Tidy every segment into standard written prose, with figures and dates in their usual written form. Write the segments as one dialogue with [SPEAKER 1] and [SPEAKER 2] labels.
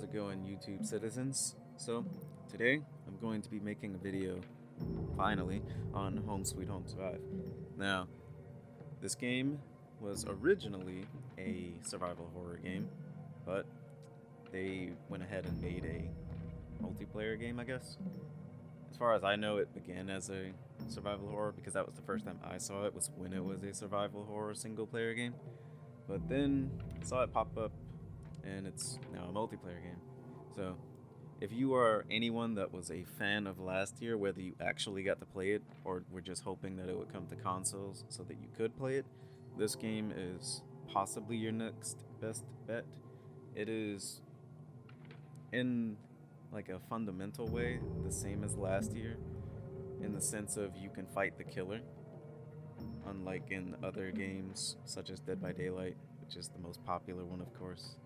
[SPEAKER 1] it going, YouTube citizens? So, today I'm going to be making a video, finally, on Home Sweet Home Survive. Now, this game was originally a survival horror game, but they went ahead and made a multiplayer game, I guess. As far as I know, it began as a survival horror because that was the first time I saw it, was when it was a survival horror single player game. But then I saw it pop up and it's now a multiplayer game. So, if you are anyone that was a fan of last year, whether you actually got to play it or were just hoping that it would come to consoles so that you could play it, this game is possibly your next best bet. It is, in like a fundamental way, the same as last year, in the sense of you can fight the killer, unlike in other games such as Dead by Daylight, which is the most popular one, of course.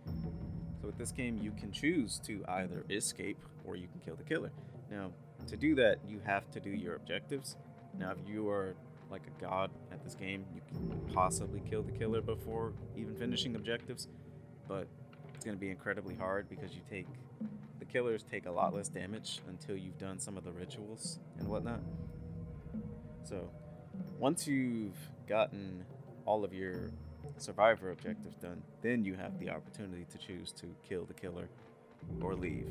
[SPEAKER 1] So with this game, you can choose to either escape or you can kill the killer. Now, to do that, you have to do your objectives. Now, if you are like a god at this game, you can possibly kill the killer before even finishing objectives, but it's going to be incredibly hard because the killers take a lot less damage until you've done some of the rituals and whatnot. So, once you've gotten all of your survivor objectives done, then you have the opportunity to choose to kill the killer or leave.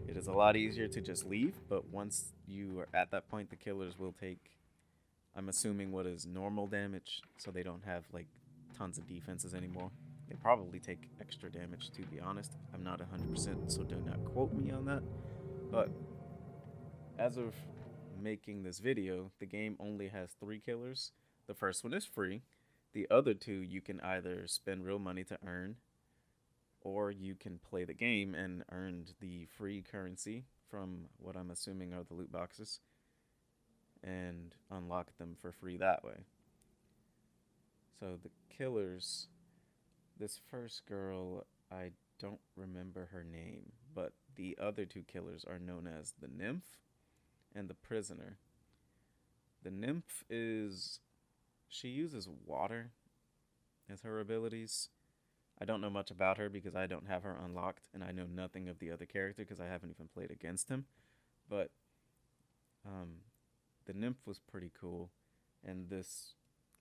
[SPEAKER 1] It is a lot easier to just leave, but once you are at that point, the killers will take, I'm assuming, what is normal damage, so they don't have like tons of defenses anymore. They probably take extra damage, to be honest. I'm not 100%, so do not quote me on that. But as of making this video, the game only has 3 killers. The first one is free. The other 2 you can either spend real money to earn, or you can play the game and earn the free currency from what I'm assuming are the loot boxes and unlock them for free that way. So the killers, this first girl, I don't remember her name, but the other 2 killers are known as the nymph and the prisoner. The nymph she uses water as her abilities. I don't know much about her because I don't have her unlocked, and I know nothing of the other character because I haven't even played against him. But the nymph was pretty cool, and this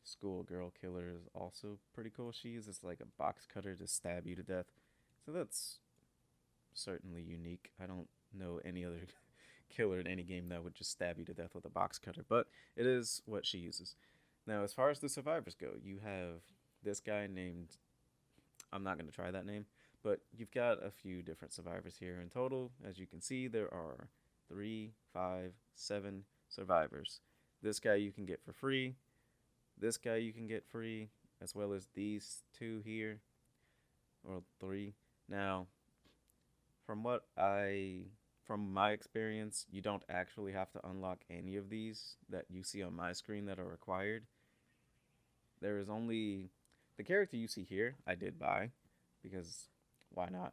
[SPEAKER 1] schoolgirl killer is also pretty cool. She uses like a box cutter to stab you to death, so that's certainly unique. I don't know any other killer in any game that would just stab you to death with a box cutter, but it is what she uses. Now, as far as the survivors go, you have this guy named, I'm not going to try that name, but you've got a few different survivors here. In total, as you can see, there are 3, 5, 7 survivors. This guy you can get for free. This guy you can get free, as well as these 2 here, or 3. Now, from my experience, you don't actually have to unlock any of these that you see on my screen that are required. There is only the character you see here, I did buy because why not?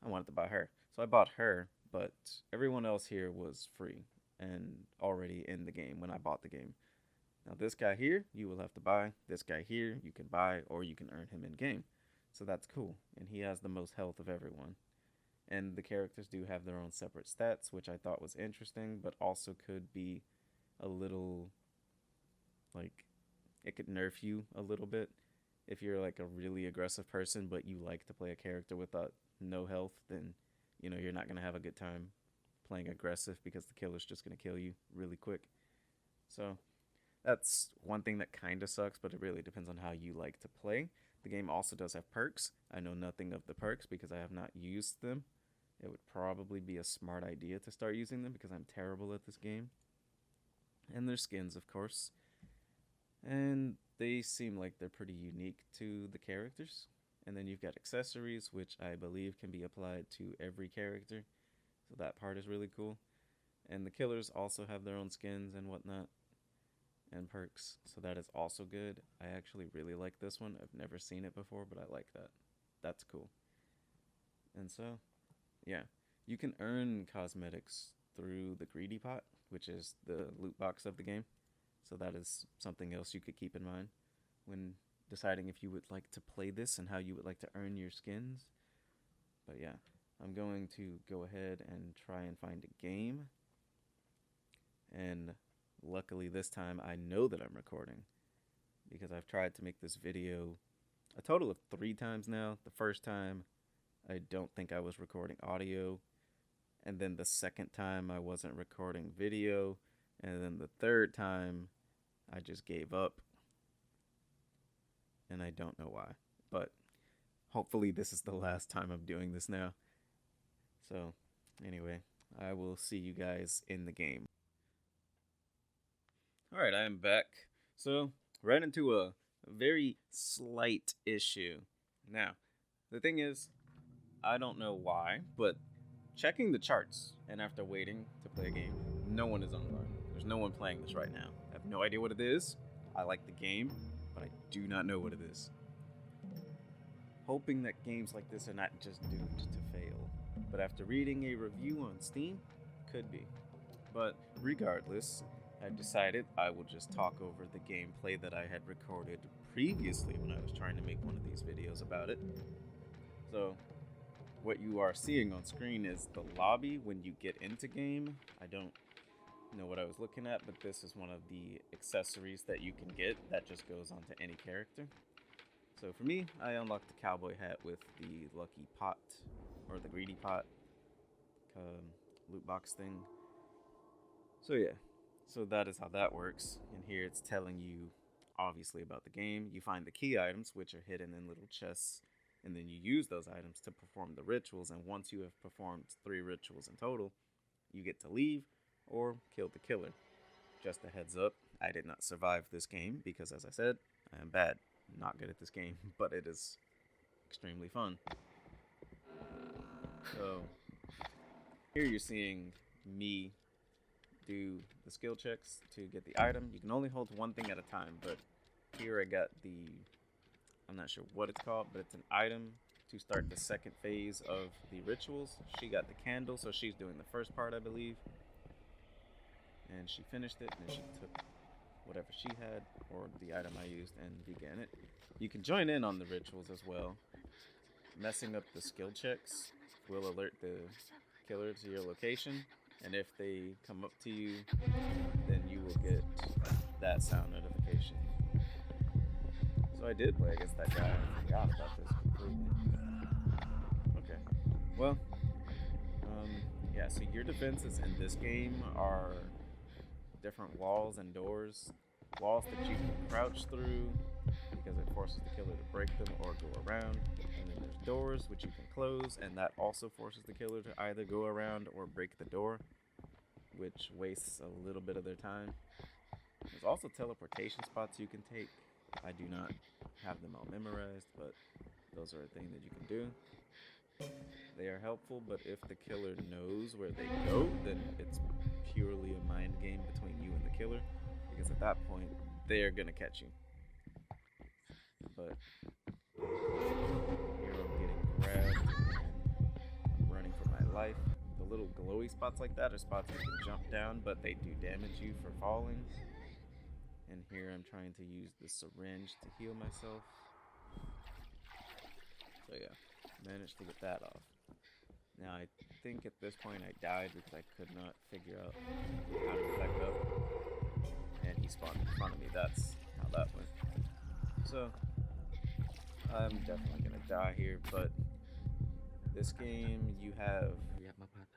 [SPEAKER 1] I wanted to buy her. So I bought her, but everyone else here was free and already in the game when I bought the game. Now this guy here, you will have to buy. This guy here, you can buy or you can earn him in game. So that's cool. And he has the most health of everyone. And the characters do have their own separate stats, which I thought was interesting, but also could be a little, like, it could nerf you a little bit. If you're like a really aggressive person, but you like to play a character with no health, then you're not gonna have a good time playing aggressive because the killer's just gonna kill you really quick. So that's one thing that kind of sucks, but it really depends on how you like to play. The game also does have perks. I know nothing of the perks because I have not used them. It would probably be a smart idea to start using them because I'm terrible at this game. And there's skins, of course. And they seem like they're pretty unique to the characters. And then you've got accessories, which I believe can be applied to every character. So that part is really cool. And the killers also have their own skins and whatnot and perks. So that is also good. I actually really like this one. I've never seen it before, but I like that. That's cool. And so, yeah. You can earn cosmetics through the greedy pot, which is the loot box of the game. So that is something else you could keep in mind when deciding if you would like to play this and how you would like to earn your skins. But yeah, I'm going to go ahead and try and find a game. And luckily this time I know that I'm recording because I've tried to make this video a total of 3 times now. The first time, I don't think I was recording audio. And then the second time, I wasn't recording video. And then the third time, I just gave up. And I don't know why. But hopefully this is the last time I'm doing this now. So, anyway, I will see you guys in the game. Alright, I am back. So, right into a very slight issue. Now, the thing is, I don't know why, but checking the charts, and after waiting to play a game, no one is online. There's no one playing this right now. I have no idea what it is. I like the game, but I do not know what it is. Hoping that games like this are not just doomed to fail. But after reading a review on Steam, could be. But regardless, I decided I will just talk over the gameplay that I had recorded previously when I was trying to make one of these videos about it. So, what you are seeing on screen is the lobby when you get into game. I don't know what I was looking at, but this is one of the accessories that you can get that just goes onto any character. So for me, I unlocked the cowboy hat with the lucky pot, or the greedy pot loot box thing. So yeah, so that is how that works. And here it's telling you obviously about the game. You find the key items, which are hidden in little chests, and then you use those items to perform the rituals. And once you have performed 3 rituals in total, you get to leave or kill the killer. Just a heads up, I did not survive this game because, as I said, I am bad. Not good at this game, but it is extremely fun. So here you're seeing me do the skill checks to get the item. You can only hold one thing at a time, but here I got the, I'm not sure what it's called, but it's an item to start the second phase of the rituals. She got the candle, so she's doing the first part, I believe. And she finished it, and then she took whatever she had, or the item I used, and began it. You can join in on the rituals as well. Messing up the skill checks will alert the killer to your location, and if they come up to you, then you will get that sound notification. So I did play against that guy. I forgot about this completely. Okay. Well, yeah, so your defenses in this game are different walls and doors. Walls that you can crouch through because it forces the killer to break them or go around. And then there's doors which you can close, and that also forces the killer to either go around or break the door, which wastes a little bit of their time. There's also teleportation spots you can take. I do not have them all memorized, but those are a thing that you can do. They are helpful, but if the killer knows where they go, then it's purely a mind game between you and the killer, because at that point, they're gonna catch you. But here I'm getting grabbed and running for my life. The little glowy spots like that are spots you can jump down, but they do damage you for falling. And here I'm trying to use the syringe to heal myself. So yeah, managed to get that off. Now I think at this point I died because I could not figure out how to get back up. And he spawned in front of me. That's how that went. So I'm definitely gonna die here, but this game you have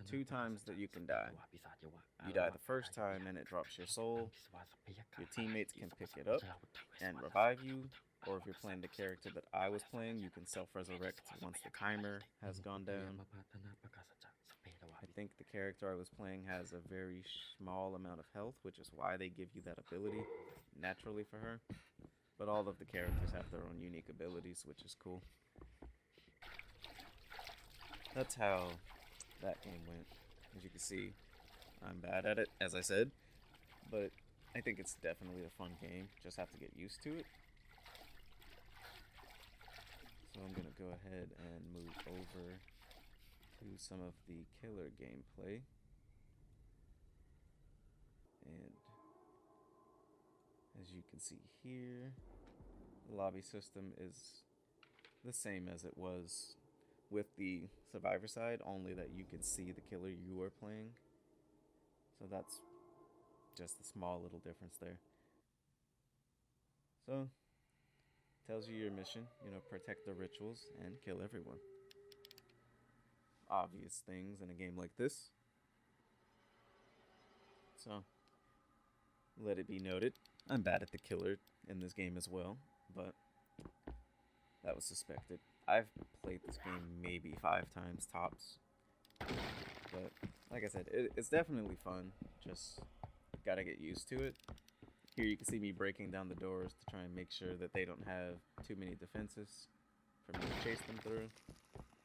[SPEAKER 1] 2 times that you can die. You die the first time and it drops your soul. Your teammates can pick it up and revive you, or if you're playing the character that I was playing, you can self-resurrect once the timer has gone down. I think the character I was playing has a very small amount of health, which is why they give you that ability naturally for her. But all of the characters have their own unique abilities, which is cool. That's how that game went. As you can see, I'm bad at it, as I said, but I think it's definitely a fun game. Just have to get used to it. So I'm gonna go ahead and move over to some of the killer gameplay. And as you can see here, the lobby system is the same as it was with the survivor side, only that you can see the killer you are playing. So that's just a small little difference there. So, tells you your mission, protect the rituals and kill everyone. Obvious things in a game like this. So, let it be noted, I'm bad at the killer in this game as well, but that was suspected. I've played this game maybe 5 times tops, but like I said, it's definitely fun, just gotta get used to it. Here you can see me breaking down the doors to try and make sure that they don't have too many defenses for me to chase them through.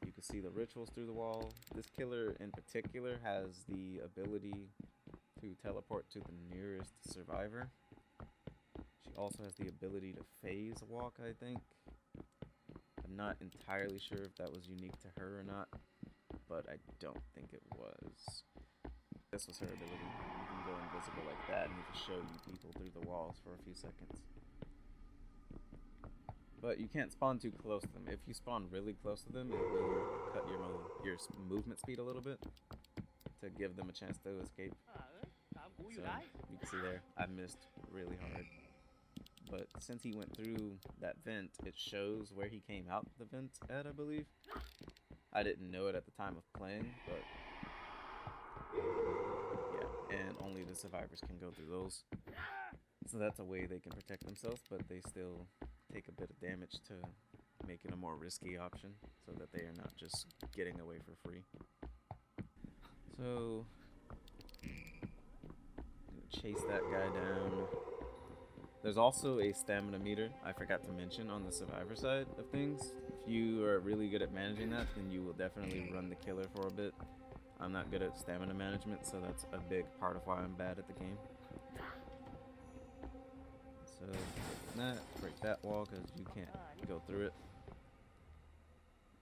[SPEAKER 1] You can see the rituals through the wall. This killer in particular has the ability to teleport to the nearest survivor. She also has the ability to phase walk, I think. I'm not entirely sure if that was unique to her or not, but I don't think it was. This was her ability. You can go invisible like that and it'll show you people through the walls for a few seconds. But you can't spawn too close to them. If you spawn really close to them, it will cut your movement speed a little bit to give them a chance to escape. So you can see there, I missed really hard. But since he went through that vent, it shows where he came out the vent at, I believe. I didn't know it at the time of playing, but yeah, and only the survivors can go through those. So that's a way they can protect themselves, but they still take a bit of damage to make it a more risky option so that they are not just getting away for free. So, chase that guy down. There's also a stamina meter I forgot to mention on the survivor side of things. If you are really good at managing that, then you will definitely run the killer for a bit. I'm not good at stamina management, so that's a big part of why I'm bad at the game. So, break that wall because you can't go through it.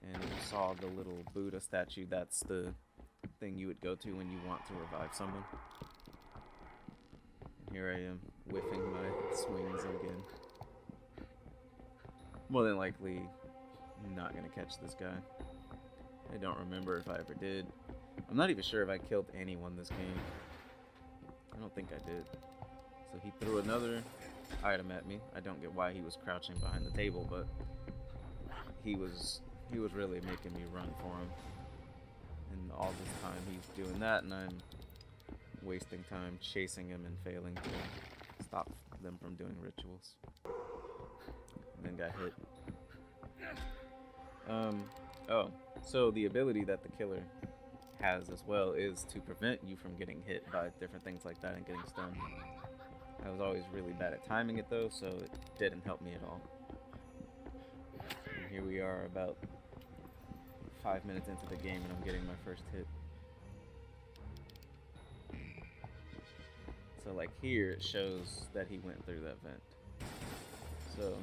[SPEAKER 1] And you saw the little Buddha statue, that's the thing you would go to when you want to revive someone. And here I am, whiffing my swings again. More than likely, not gonna catch this guy. I don't remember if I ever did. I'm not even sure if I killed anyone this game. I don't think I did. So he threw another item at me. I don't get why he was crouching behind the table, but he was really making me run for him. And all this time he's doing that, and I'm wasting time chasing him and failing to stop them from doing rituals. And then got hit. Oh, so the ability that the killer has as well is to prevent you from getting hit by different things like that and getting stunned. I was always really bad at timing it though, so it didn't help me at all. And here we are about 5 minutes into the game and I'm getting my first hit. So like here it shows that he went through that vent. So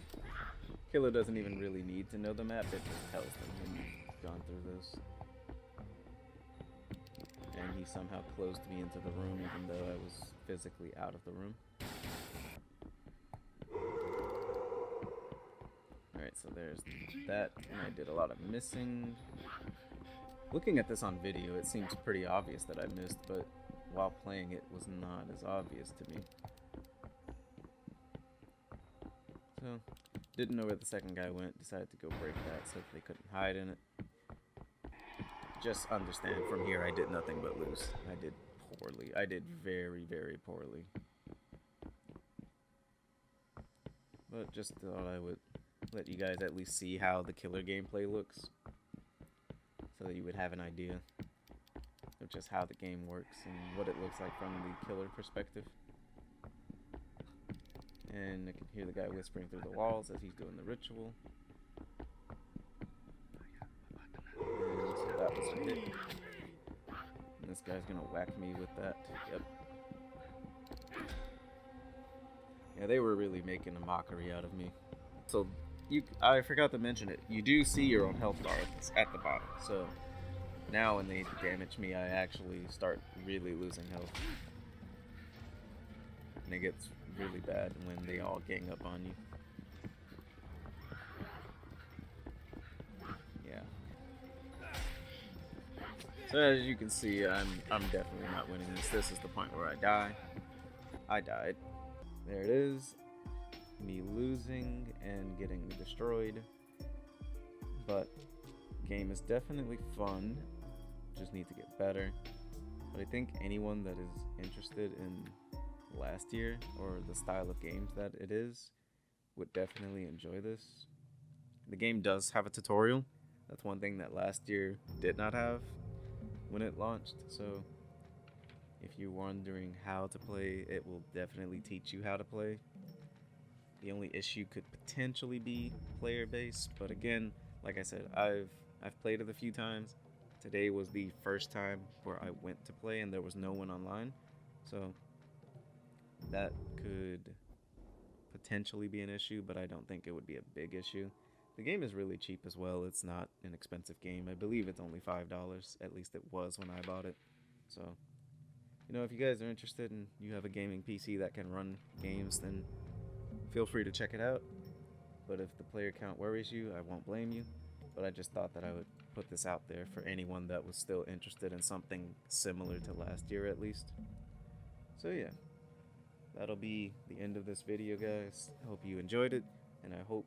[SPEAKER 1] killer doesn't even really need to know the map, it just tells them when you've gone through this. And he somehow closed me into the room even though I was physically out of the room. Alright, so there's that, and I did a lot of missing. Looking at this on video, it seems pretty obvious that I missed, but while playing it was not as obvious to me. So, didn't know where the second guy went, decided to go break that so they couldn't hide in it. Just understand, from here I did nothing but lose. I did poorly. I did very, very poorly. But just thought I would let you guys at least see how the killer gameplay looks, so that you would have an idea of just how the game works and what it looks like from the killer perspective. And I can hear the guy whispering through the walls as he's doing the ritual. And so that was a hit. And this guy's gonna whack me with that. Yep. Yeah, they were really making a mockery out of me. So I forgot to mention it. You do see your own health bar at the bottom. So now when they damage me, I actually start really losing health. And it gets really bad when they all gang up on you. Yeah. So as you can see, I'm definitely not winning this. This is the point where I die. I died. There it is. Me losing and getting destroyed. But game is definitely fun. Just need to get better. But I think anyone that is interested in last year or the style of games that it is would definitely enjoy this. The game does have a tutorial. That's one thing that last year did not have when it launched. So if you're wondering how to play, it will definitely teach you how to play. The only issue could potentially be player base, but again, like I said, I've played it a few times. Today was the first time where I went to play and there was no one online. So that could potentially be an issue, but I don't think it would be a big issue. The game is really cheap as well. It's not an expensive game. I believe it's only $5. At least it was when I bought it. So, you know, if you guys are interested and you have a gaming PC that can run games, then feel free to check it out. But if the player count worries you, I won't blame you. But I just thought that I would put this out there for anyone that was still interested in something similar to last year at least. So yeah, that'll be the end of this video, guys. I hope you enjoyed it, and I hope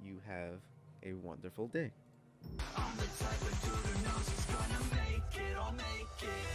[SPEAKER 1] you have a wonderful day. I'm the type of dude who knows he's gonna make it, I'll make it.